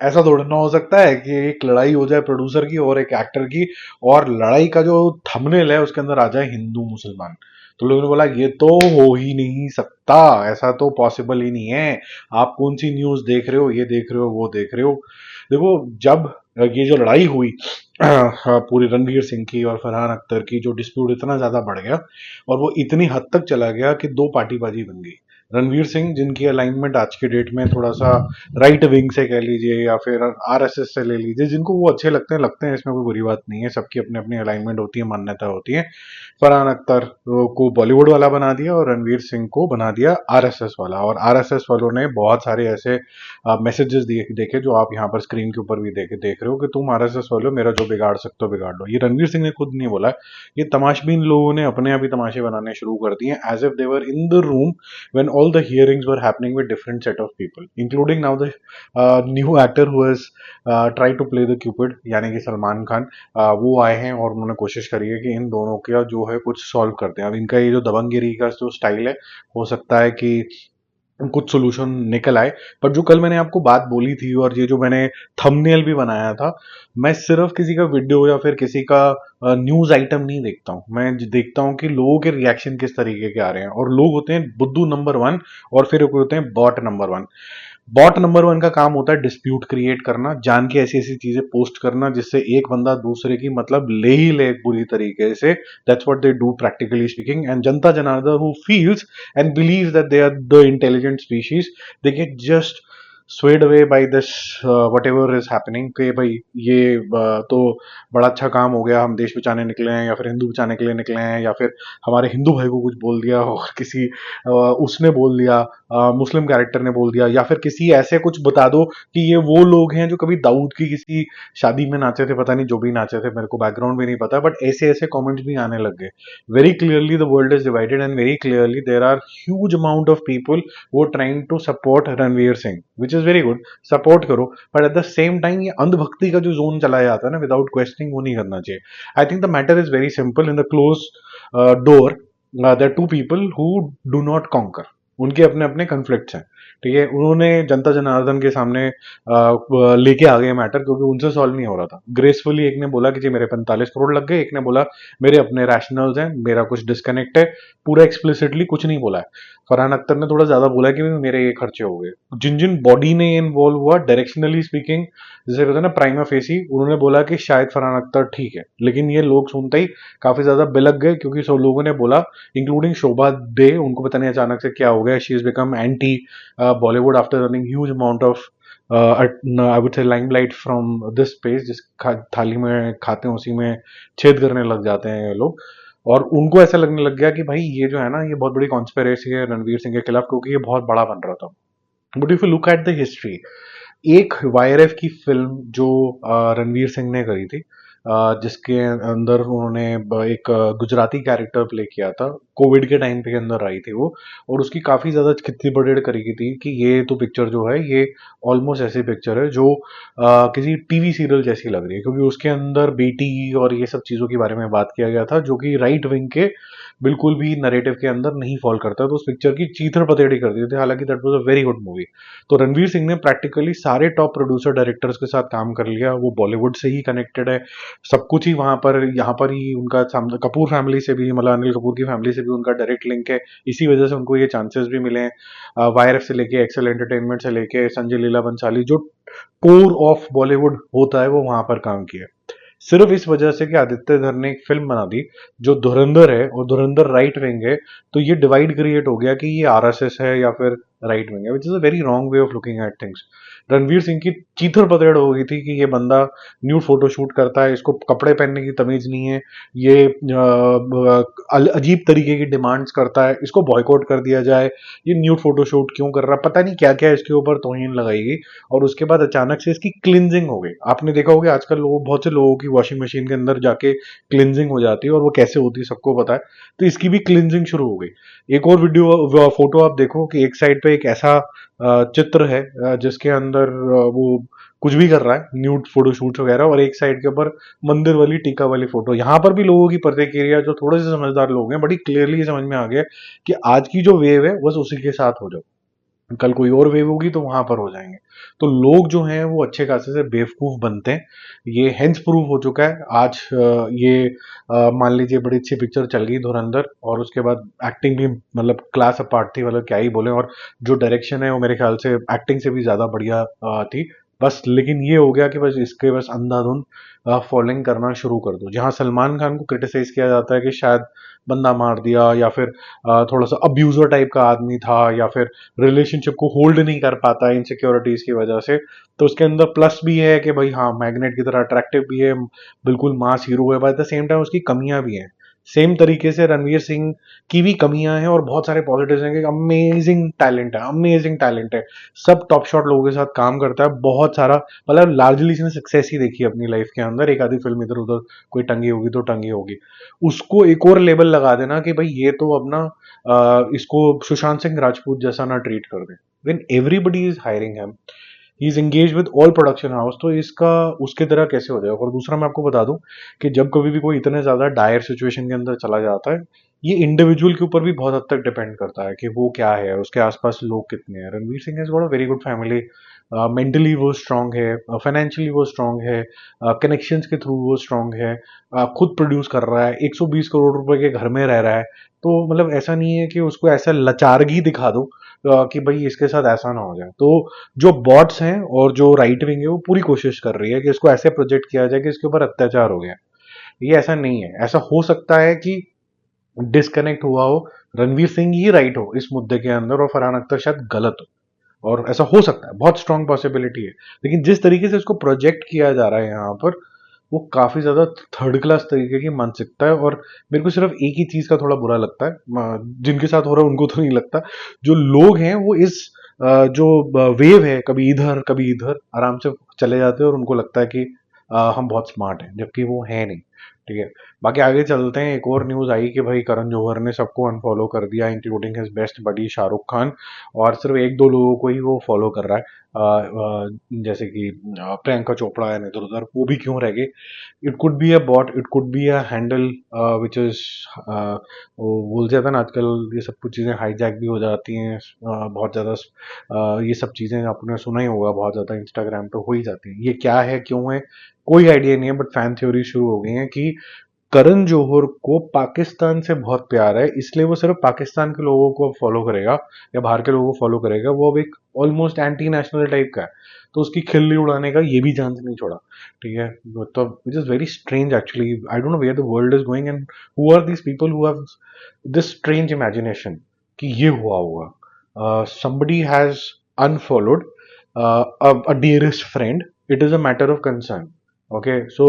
ऐसा थोड़ा ना हो सकता है कि एक लड़ाई हो जाए प्रोड्यूसर की और एक एक्टर की, और लड़ाई का जो थंबनेल है उसके अंदर आ जाए हिंदू मुसलमान। तो लोगों ने बोला ये तो हो ही नहीं सकता, ऐसा तो पॉसिबल ही नहीं है। आप कौन सी न्यूज देख रहे हो, ये देख रहे हो, वो देख रहे हो। देखो, जब ये जो लड़ाई हुई पूरी रणवीर सिंह की और फरहान अख्तर की, जो डिस्प्यूट इतना ज्यादा बढ़ गया और वो इतनी हद तक चला गया कि दो पार्टीबाजी बन गई। रणवीर सिंह, जिनकी अलाइनमेंट आज के डेट में थोड़ा सा राइट विंग से कह लीजिए या फिर आरएसएस से ले लीजिए, जिनको वो अच्छे लगते हैं, इसमें कोई बुरी बात नहीं है, सबकी अपनी अपनी अलाइनमेंट होती है, मान्यता होती है। फरहान अख्तर को बॉलीवुड वाला बना दिया और रणवीर सिंह को बना दिया आरएसएस वाला, और आरएसएस वालों ने बहुत सारे ऐसे मैसेजेस देखे जो आप यहाँ पर स्क्रीन के ऊपर भी देख रहे हो कि तुम आरएसएस वालों, मेरा जो बिगाड़ सकते हो बिगाड़ लो। ये रणवीर सिंह ने खुद नहीं बोला, ये तमाशबीन लोगों ने अपने आप ही तमाशे बनाने शुरू कर दिए, as if they were in the room when all the hearings were happening with different set of people, including now the new actor who has tried to play the Cupid, यानी कि सलमान खान। वो आए हैं और उन्होंने कोशिश करी है कि इन दोनों का जो है कुछ सॉल्व करते हैं। अब इनका ये जो दबंगगिरी का जो स्टाइल है, हो सकता है कि कुछ सोल्यूशन निकल आए। पर जो कल मैंने आपको बात बोली थी और ये जो मैंने थंबनेल भी बनाया था, मैं सिर्फ किसी का वीडियो या फिर किसी का न्यूज आइटम नहीं देखता हूँ, मैं देखता हूँ कि लोगों के रिएक्शन किस तरीके के आ रहे हैं। और लोग होते हैं बुद्धू नंबर वन, और फिर होते हैं bot number one. Bot number one का काम होता है डिस्प्यूट क्रिएट करना, जान के ऐसी ऐसी चीजें पोस्ट करना जिससे एक बंदा दूसरे की मतलब ले ही ले बुरी तरीके से। That's what they do practically speaking. And जनता जनार्दन who feels and believes that they are the intelligent species, they get just swayed away by this whatever is happening, कि भाई ये तो बड़ा अच्छा काम हो गया, हम देश बचाने निकले हैं या फिर हिंदू बचाने के लिए निकले हैं, या फिर हमारे हिंदू भाई को कुछ बोल दिया और किसी उसने बोल दिया, मुस्लिम कैरेक्टर ने बोल दिया, या फिर किसी ऐसे कुछ बता दो कि ये वो लोग हैं जो कभी दाऊद की किसी शादी में नाचे थे, पता नहीं जो भी नाचे थे, मेरे को बैकग्राउंड भी नहीं पता, बट ऐसे ऐसे कमेंट्स भी आने लग गए। Very clearly the world is divided and very clearly there are huge amount of people वो trying to support Ranveer Singh, which is very good, support करो। But at the same time ये अंधभक्ति का जो जोन चला जाता है ना विदाउट क्वेश्चनिंग, वो नहीं करना चाहिए। I think the matter is very simple. In the close door there two people who do not concur, उनके अपने अपने कन्फ्लिक्ट्स हैं, ठीक है। उन्होंने जनता जनार्दन के सामने लेके आ गए मैटर, क्योंकि उनसे सॉल्व नहीं हो रहा था ग्रेसफुली। एक ने बोला कि जी मेरे 45 करोड़ लग गए, एक ने बोला मेरे अपने रैशनल्स हैं, मेरा कुछ डिस्कनेक्ट है, पूरा एक्सप्लिसिटली कुछ नहीं बोला है। फरहान अख्तर ने थोड़ा ज्यादा बोला कि मेरे ये खर्चे हो गए। जिन जिन बॉडी ने इन्वॉल्व हुआ, डायरेक्शनली स्पीकिंग, जैसे कहते हैं ना प्राइमा फेसी, उन्होंने बोला कि शायद फरहान अख्तर ठीक है, लेकिन ये लोग सुनते ही काफी ज्यादा बिलक गए, क्योंकि सब लोगों ने बोला, इंक्लूडिंग शोभा दे, उनको पता नहीं अचानक से क्या हो गया, she is become anti Bollywood after running huge amount of I would say limelight from this space. जिस थाली में खाते हैं उसी में छेद करने लग जाते हैं ये लोग, और उनको ऐसा लगने लग गया कि भाई ये जो है ना, ये बहुत बड़ी कॉन्स्पिरेसी है रणवीर सिंह के खिलाफ, क्योंकि ये बहुत बड़ा बन रहा था। But if you look at the history, एक वाईआरएफ की फिल्म जो रणवीर सिंह ने करी थी, जिसके अंदर उन्होंने एक गुजराती कैरेक्टर प्ले किया था, कोविड के टाइम पे के अंदर आई थी वो, और उसकी काफी ज्यादा खित्ती बड़ेड़ करी की थी कि ये तो पिक्चर जो है ये ऑलमोस्ट ऐसी पिक्चर है जो किसी टीवी सीरियल जैसी लग रही है, क्योंकि उसके अंदर बेटी और ये सब चीजों के बारे में बात किया गया था जो कि राइट विंग के बिल्कुल भी नरेटिव के अंदर नहीं फॉल करता, तो उस पिक्चर की चीथड़ पतेड़ी कर दी थी। हालांकि that was a very good movie. तो रणवीर सिंह ने प्रैक्टिकली सारे टॉप प्रोड्यूसर डायरेक्टर्स के साथ काम कर लिया, वो बॉलीवुड से ही कनेक्टेड है, सब कुछ ही वहां पर यहाँ पर ही उनका कपूर फैमिली से भी, मतलब अनिल कपूर की फैमिली से भी उनका डायरेक्ट लिंक है, इसी वजह से उनको ये चांसेस भी मिले हैं। वाईआरएफ से लेके एक्सेल एंटरटेनमेंट से लेके संजय लीला बंसाली, जो कोर ऑफ बॉलीवुड होता है, वो वहां पर काम किया। सिर्फ इस वजह से कि आदित्य धर ने एक फिल्म बना दी जो धुरंधर है, और धुरंधर राइट विंग है, तो ये डिवाइड क्रिएट हो गया कि ये आरएसएस है या फिर राइट विंग है, which is a very wrong way of looking at things. Ranveer Singh की चीथड़ पतेड़ हो गई थी कि ये बंदा न्यूड फोटो शूट करता है, इसको कपड़े पहनने की तमीज नहीं है, ये अजीब तरीके की डिमांड्स करता है, इसको बॉयकॉट कर दिया जाए, ये न्यूड फोटो शूट क्यों कर रहा है, पता नहीं क्या क्या इसके ऊपर तौहीन लगाई गई। और उसके बाद अचानक से इसकी क्लिनजिंग हो गई। आपने देखा होगा आजकल लोग, बहुत से लोगों की वॉशिंग मशीन के अंदर जाके क्लिनजिंग हो जाती है, और वो कैसे होती है सबको पता है, तो इसकी भी क्लिनजिंग शुरू हो गई। एक और वीडियो फोटो आप देखो कि एक साइड पे एक ऐसा चित्र है जिसके अंदर वो कुछ भी कर रहा है, न्यूड फोटो शूट वगैरह, और एक साइड के ऊपर मंदिर वाली टीका वाली फोटो। यहाँ पर भी लोगों की प्रतिक्रिया, जो थोड़े से समझदार लोग हैं, बड़ी क्लियरली समझ में आ गया कि आज की जो वेव है बस उसी के साथ हो जाओ। कल कोई और वेव होगी तो वहां पर हो जाएंगे। तो लोग जो हैं वो अच्छे खासे से बेवकूफ बनते हैं। ये हेंस प्रूव हो चुका है आज। ये मान लीजिए बड़ी अच्छी पिक्चर चल गई धुरंधर, और उसके बाद एक्टिंग भी मतलब क्लास अपार्ट थी, मतलब क्या ही बोले। और जो डायरेक्शन है वो मेरे ख्याल से एक्टिंग से भी ज्यादा बढ़िया थी। बस लेकिन ये हो गया कि बस इसके बस अंधाधुंध फॉलोइंग करना शुरू कर दो। जहां सलमान खान को क्रिटिसाइज किया जाता है कि शायद बंदा मार दिया, या फिर थोड़ा सा अब्यूजर टाइप का आदमी था, या फिर रिलेशनशिप को होल्ड नहीं कर पाता इनसिक्योरिटीज की वजह से, तो उसके अंदर प्लस भी है कि भाई हाँ मैग्नेट की तरह अट्रैक्टिव भी है, बिल्कुल मास हीरो है, but at the same time उसकी कमियां भी हैं। सेम तरीके से रणवीर सिंह की भी कमियां हैं और बहुत सारे पॉजिटिव्स हैं कि अमेजिंग टैलेंट है, अमेजिंग टैलेंट है। सब टॉप शॉट लोगों के साथ काम करता है बहुत सारा। मतलब लार्जली इसने सक्सेस ही देखी है अपनी लाइफ के अंदर, एक आधी फिल्म इधर उधर कोई टंगी होगी तो टंगी होगी। उसको एक और लेबल लगा देना कि भाई ये तो अपना इसको सुशांत सिंह राजपूत जैसा ना ट्रीट कर दे, when everybody is hiring him, he is engage with all production house, तो इसका उसके तरह कैसे हो जाएगा। और दूसरा मैं आपको बता दूं कि जब कभी भी कोई इतने ज्यादा डायर सिचुएशन के अंदर चला जाता है, ये इंडिविजुअल के ऊपर भी बहुत हद तक डिपेंड करता है कि वो क्या है, उसके आसपास लोग कितने हैं। Ranveer Singh has got a very good family, mentally वो स्ट्रांग है, फाइनेंशियली वो स्ट्रांग है, कनेक्शंस के थ्रू वो स्ट्रांग है, खुद प्रोड्यूस कर रहा है, 120 करोड़ रुपए के घर में रह रहा है। तो मतलब ऐसा नहीं है कि उसको ऐसा लचारगी दिखा दो कि भाई इसके साथ ऐसा ना हो जाए। तो जो बॉट्स हैं और जो राइट विंग है वो पूरी कोशिश कर रही है कि इसको ऐसे प्रोजेक्ट किया जाए कि इसके ऊपर अत्याचार हो गया। ये ऐसा नहीं है, ऐसा हो सकता है कि डिस्कनेक्ट हुआ हो, रणवीर सिंह ही राइट हो इस मुद्दे के अंदर और फरहान अख्तर शायद गलत हो, और ऐसा हो सकता है, बहुत स्ट्रांग पॉसिबिलिटी है। लेकिन जिस तरीके से इसको प्रोजेक्ट किया जा रहा है यहाँ पर, वो काफी ज्यादा थर्ड क्लास तरीके की मानसिकता है। और मेरे को सिर्फ एक ही चीज का थोड़ा बुरा लगता है, जिनके साथ हो रहा है उनको तो नहीं लगता, जो लोग हैं वो इस जो वेव है, कभी इधर कभी इधर आराम से चले जाते हैं और उनको लगता है कि हम बहुत स्मार्ट हैं, जबकि वो है नहीं। ठीक है, बाकी आगे चलते हैं। एक और न्यूज आई कि भाई करण जौहर ने सबको अनफॉलो कर दिया, including his best buddy Shahrukh Khan, और सिर्फ एक दो लोगों को ही वो फॉलो कर रहा है। जैसे कि प्रियंका चोपड़ा है, इधर उधर वो भी क्यों रह गए। It could be a bot, it could be a handle which is, वो बोल जाता है ना आजकल ये सब कुछ चीज़ें हाईजैक भी हो जाती हैं, बहुत ज़्यादा ये सब चीज़ें आपने सुना ही होगा, बहुत ज़्यादा इंस्टाग्राम पे हो ही जाती हैं। ये क्या है क्यों है कोई आइडिया नहीं है, बट फैन थ्योरी शुरू हो गई है कि करण जौहर को पाकिस्तान से बहुत प्यार है, इसलिए वो सिर्फ पाकिस्तान के लोगों को फॉलो करेगा या बाहर के लोगों को फॉलो करेगा। वो अब एक ऑलमोस्ट एंटी नेशनल टाइप का है, तो उसकी खिल्ली उड़ाने का ये भी चांस नहीं छोड़ा। ठीक है, तो which is very strange actually. I don't know where the world is going and who are these people who have this strange imagination कि ये हुआ होगा। Somebody has unfollowed a dearest friend, it is a matter of concern. Okay, so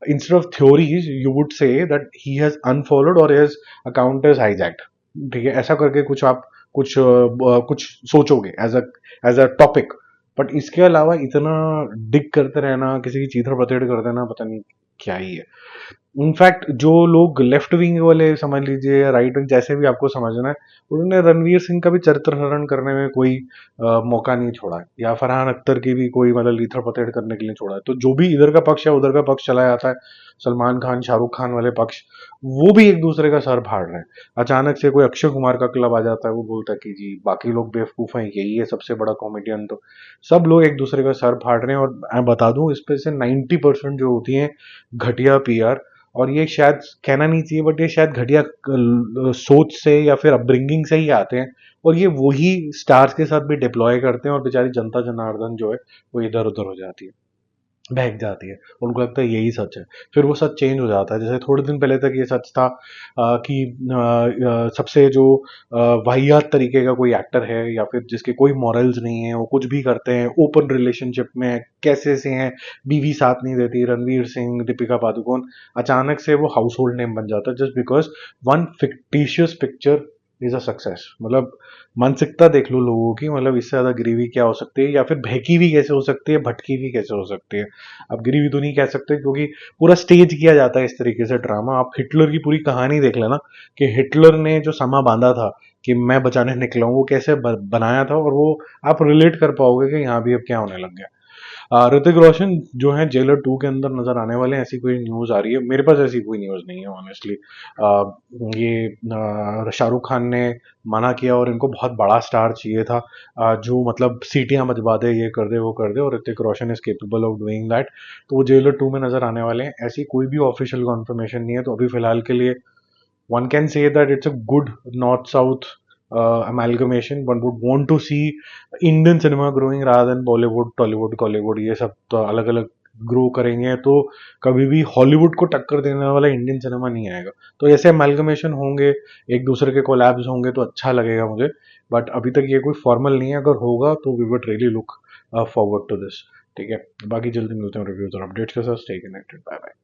instead of theories you would say that he has unfollowed or his account is hijacked. ठीक है, ऐसा करके कुछ आप कुछ सोचोगे एज अ टॉपिक। बट इसके अलावा इतना डिग करते रहना, किसी की चीथड़ पतेड़ कर देना, पता नहीं क्या ही है। इनफैक्ट जो लोग लेफ्ट विंग वाले समझ लीजिए या राइट विंग, जैसे भी आपको समझना है, उन्होंने रणवीर सिंह का भी चरित्र हरण करने में कोई मौका नहीं छोड़ा है, या फरहान अख्तर की भी कोई मतलब लीथड़ पतेड़ करने के लिए छोड़ा है। तो जो भी इधर का पक्ष है उधर का पक्ष चला जाता है, सलमान खान शाहरुख खान वाले पक्ष, वो भी एक दूसरे का सर फाड़ रहे हैं। अचानक से कोई अक्षय कुमार का क्लब आ जाता है, वो बोलता है कि जी बाकी लोग बेवकूफ हैं, यही है सबसे बड़ा कॉमेडियन। तो सब लोग एक दूसरे का सर फाड़ रहे हैं। और मैं बता दूं इस पे से 90% जो होती है घटिया पीआर, और ये शायद कहना नहीं चाहिए बट ये शायद घटिया सोच से या फिर अपब्रिंगिंग से ही आते हैं। और ये वही स्टार्स के साथ भी डिप्लॉय करते हैं, और बेचारी जनता जनार्दन जो है वो इधर उधर हो जाती है, बहक जाती है। उनको लगता है यही सच है, फिर वो सच चेंज हो जाता है। जैसे थोड़े दिन पहले तक ये सच था कि सबसे जो वाहियात तरीके का कोई एक्टर है या फिर जिसके कोई मॉरल्स नहीं है, वो कुछ भी करते हैं, ओपन रिलेशनशिप में कैसे से हैं, बीवी साथ नहीं देती, रणवीर सिंह, दीपिका पादुकोण, अचानक से वो हाउस होल्ड नेम बन जाता है just because one fictitious picture is a success. मतलब मानसिकता देख लो लोगों की, मतलब इससे ज्यादा गिरीवी क्या हो सकती है, या फिर बहकी भी कैसे हो सकती है, भटकी भी कैसे हो सकती है। अब गिरीवी तो नहीं कह सकते क्योंकि पूरा स्टेज किया जाता है इस तरीके से ड्रामा। आप हिटलर की पूरी कहानी देख लेना कि हिटलर ने जो समा बांधा था कि मैं बचाने निकला हूं, वो कैसे बनाया था, और वो आप रिलेट कर पाओगे कि यहाँ भी अब क्या होने लग गया। ऋतिक रोशन जो है जेलर 2 के अंदर नजर आने वाले हैं, ऐसी कोई न्यूज आ रही है। मेरे पास ऐसी कोई न्यूज नहीं है ऑनेस्टली। ये शाहरुख खान ने मना किया और इनको बहुत बड़ा स्टार चाहिए था, जो मतलब सीटियां बजवा दे, ये कर दे वो कर दे, और Hrithik Roshan is capable of doing that. तो वो जेलर 2 में नजर आने वाले हैं। ऐसी कोई भी ऑफिशियल कॉन्फर्मेशन नहीं है, तो अभी फिलहाल के लिए one can say that it's a good north-south amalgamation. One would want to see Indian cinema growing rather than Bollywood, Tollywood, Collywood, ये सब तो अलग अलग ग्रो करेंगे, तो कभी भी हॉलीवुड को टक्कर देने वाला इंडियन सिनेमा नहीं आएगा। तो ऐसे अमेलगमेशन होंगे, एक दूसरे के कोलैब्स होंगे, तो अच्छा लगेगा मुझे। बट अभी तक ये कोई फॉर्मल नहीं है, अगर होगा तो we would really look forward to this. ठीक है, बाकी जल्दी मिलते हैं रिव्यूज और अपडेट्स के साथ। Stay connected, bye bye.